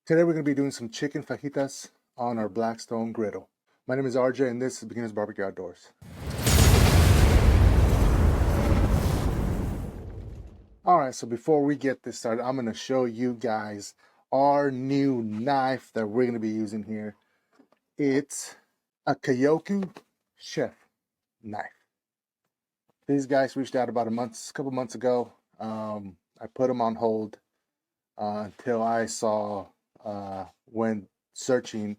Today we're going to be doing some chicken fajitas on our Blackstone Griddle. My name is RJ and this is Beginner's Barbecue Outdoors. Alright, so before we get this started, I'm going to show you guys our new knife that we're going to be using here. It's a Kyoku Chef knife. These guys reached out about a couple months ago. I put them on hold until I saw when searching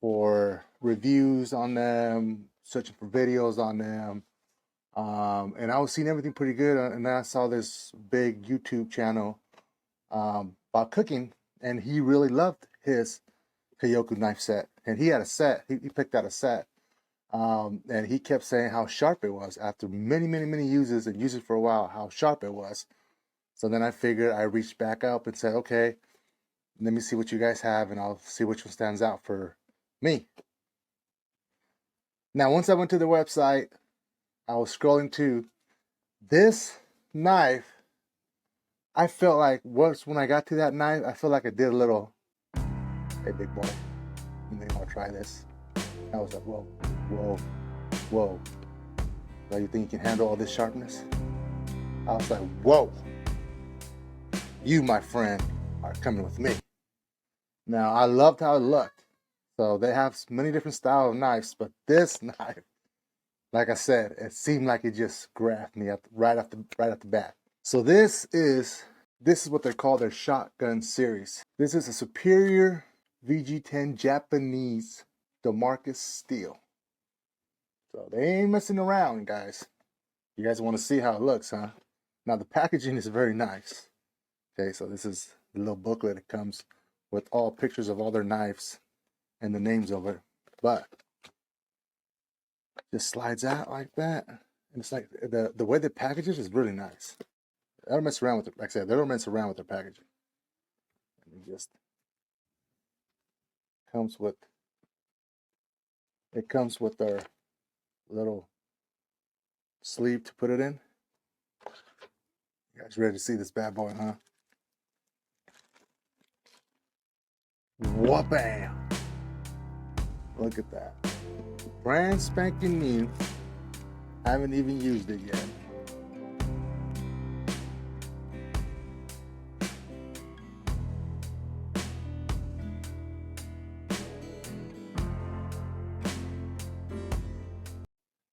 for reviews on them, searching for videos on them, and I was seeing everything pretty good, and then I saw this big YouTube channel about cooking, and he really loved his Kyoku knife set, and he had a set. He picked out a set, and he kept saying how sharp it was after many uses and used it for a while, how sharp it was. So then I figured, I reached back up and said, okay, let me see what you guys have, and I'll see which one stands out for me. Now, once I went to the website, I was scrolling to this knife. I felt like when I got to that knife, I felt like I did a little, hey, big boy, you may want to try this. I was like, whoa, whoa, whoa. So you think you can handle all this sharpness? I was like, whoa. You, my friend, are coming with me. Now, I loved how it looked. So they have many different style of knives, but this knife, like I said, it seemed like it just grabbed me right off the bat. So this is what they call their shotgun series. This is a Superior VG10 Japanese Damascus steel. So they ain't messing around, guys. You guys want to see how it looks, huh? Now the packaging is very nice. Okay, so this is the little booklet. It comes with all pictures of all their knives and the names of it, but just slides out like that, and it's like the way they package it is really nice. They don't mess around with it. Like I said, they don't mess around with their packaging. And it just comes with their little sleeve to put it in. You guys ready to see this bad boy, huh? Wha-bam! Look at that. Brand spanking new. Haven't even used it yet.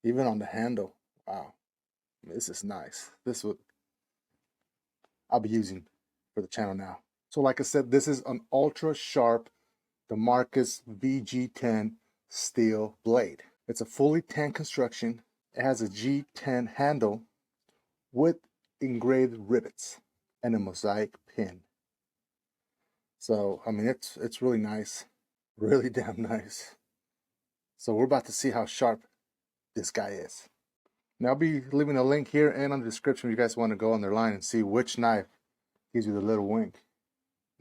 Even on the handle. Wow. This is nice. This is what I'll be using for the channel now. So like I said, this is an ultra sharp Damascus VG10 steel blade. It's a fully tan construction. It has a G10 handle with engraved rivets and a mosaic pin. So I mean, it's really nice, really damn nice. So we're about to see how sharp this guy is. Now I'll be leaving a link here and on the description if you guys want to go on their line and see which knife gives you the little wink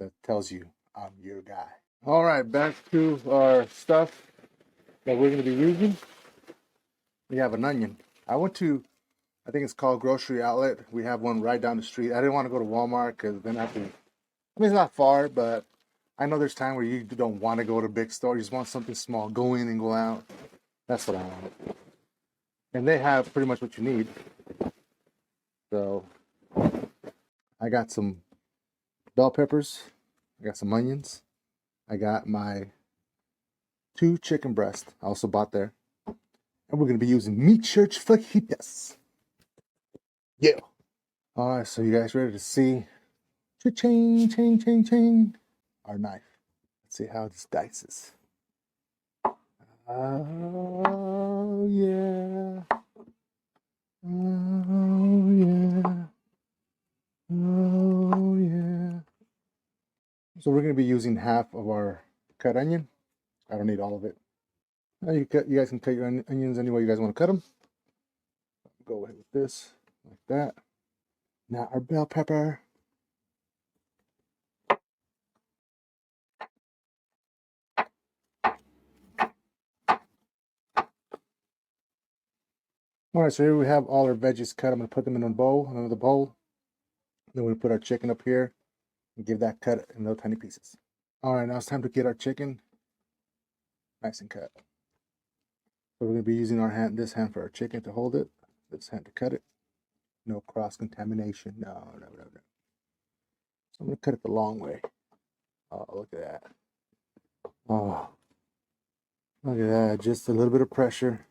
that tells you I'm your guy. All right, back to our stuff that we're going to be using. We have an onion. I went to, I think it's called Grocery Outlet. We have one right down the street. I didn't want to go to Walmart because then I have to, I mean, it's not far, but I know there's time where you don't want to go to a big store. You just want something small. Go in and go out. That's what I want. And they have pretty much what you need. So I got some bell peppers. I got some onions. I got my 2 chicken breasts. I also bought there. And we're going to be using meat church fajitas. Yeah. All right, so you guys ready to see cha-ching, our knife. Let's see how this dices. Oh, yeah. Oh, yeah. Oh, yeah. So we're going to be using half of our cut onion. I don't need all of it. You guys can cut your onions any way you guys want to cut them. Go away with this, like that. Now our bell pepper. All right, so here we have all our veggies cut. I'm going to put them in another bowl. Then we're going to put our chicken up here and give that cut in little tiny pieces. All right, now it's time to get our chicken nice and cut. So we're going to be using our hand, this hand for our chicken to hold it, this hand to cut it. No cross-contamination. No. So I'm going to cut it the long way. Oh, look at that. Oh, look at that. Just a little bit of pressure,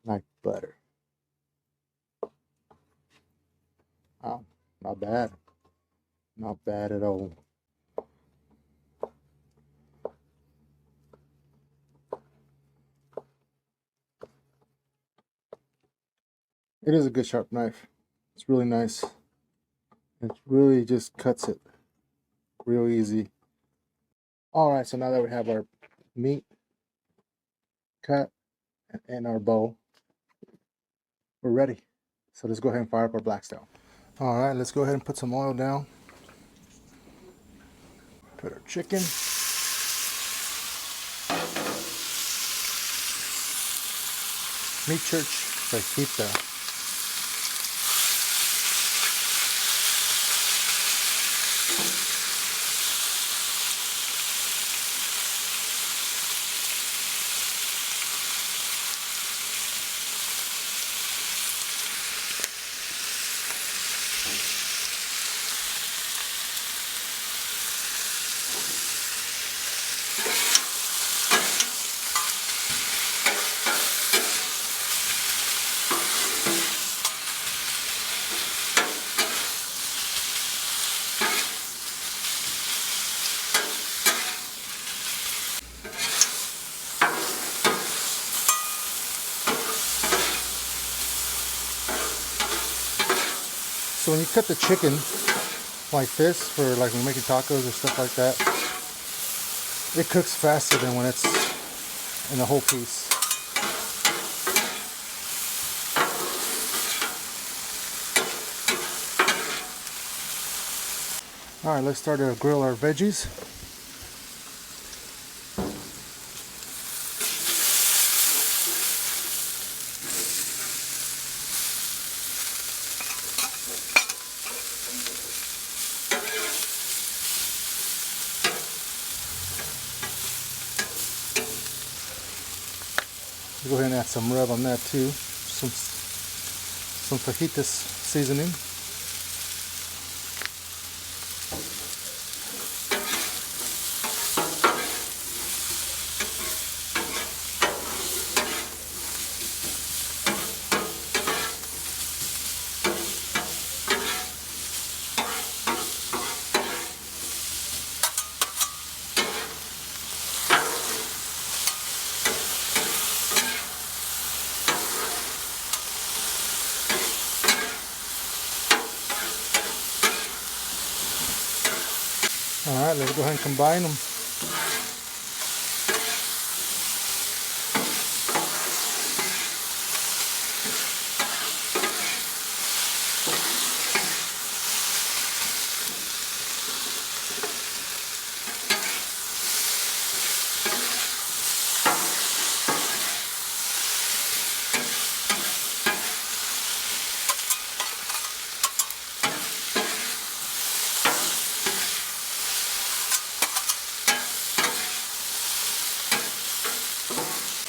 like butter. Oh, not bad. Not bad at all. It is a good sharp knife. It's really nice. It really just cuts it real easy. All right, so now that we have our meat cut and our bowl, we're ready. So let's go ahead and fire up our Blackstone. All right, let's go ahead and put some oil down. Put our chicken. Meat church, Fajita. So when you cut the chicken like this, for like when you're making tacos or stuff like that, it cooks faster than when it's in a whole piece. All right, let's start to grill our veggies. Go ahead and add some rub on that too. Some fajitas seasoning. All right, let's go ahead and combine them.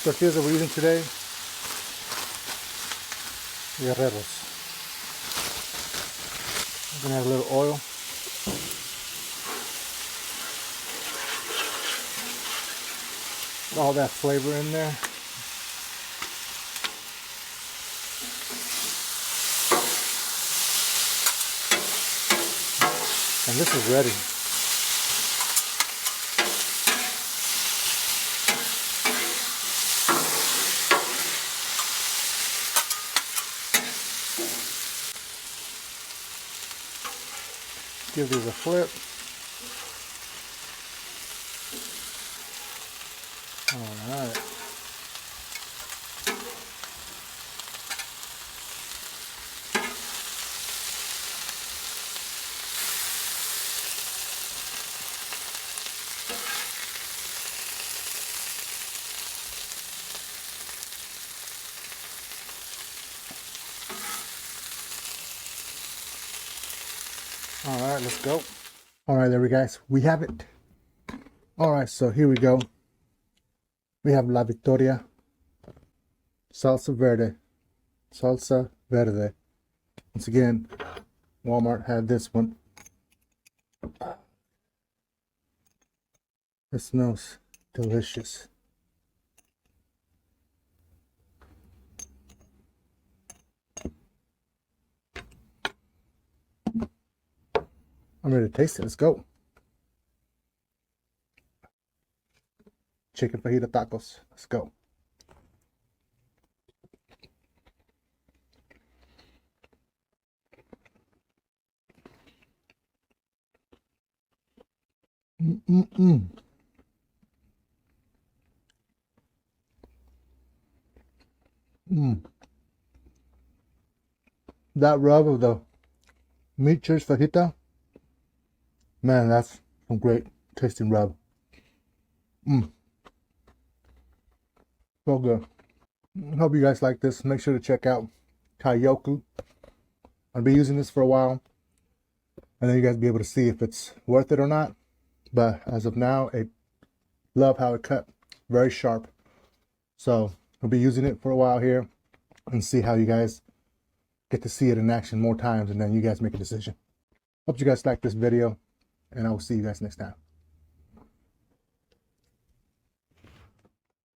Tortillas that we're using today, Guerreros. I'm gonna add a little oil. All that flavor in there. And this is ready. Give these a flip. All right. All right, let's go. All right, there we guys, we have it. All right, so here we go. We have La Victoria Salsa Verde. Salsa Verde. Once again, Walmart had this one. It smells delicious. I'm ready to taste it. Let's go. Chicken fajita tacos. Let's go. Mm-mm-mm. That rub of the meat cheese fajita, man, that's some great tasting rub. So good. Hope you guys like this. Make sure to check out Kayoku. I'll be using this for a while, and then you guys be able to see if it's worth it or not. But as of now, I love how it cut. Very sharp. So I'll be using it for a while here and see how you guys get to see it in action more times, and then you guys make a decision. Hope you guys like this video, and I will see you guys next time.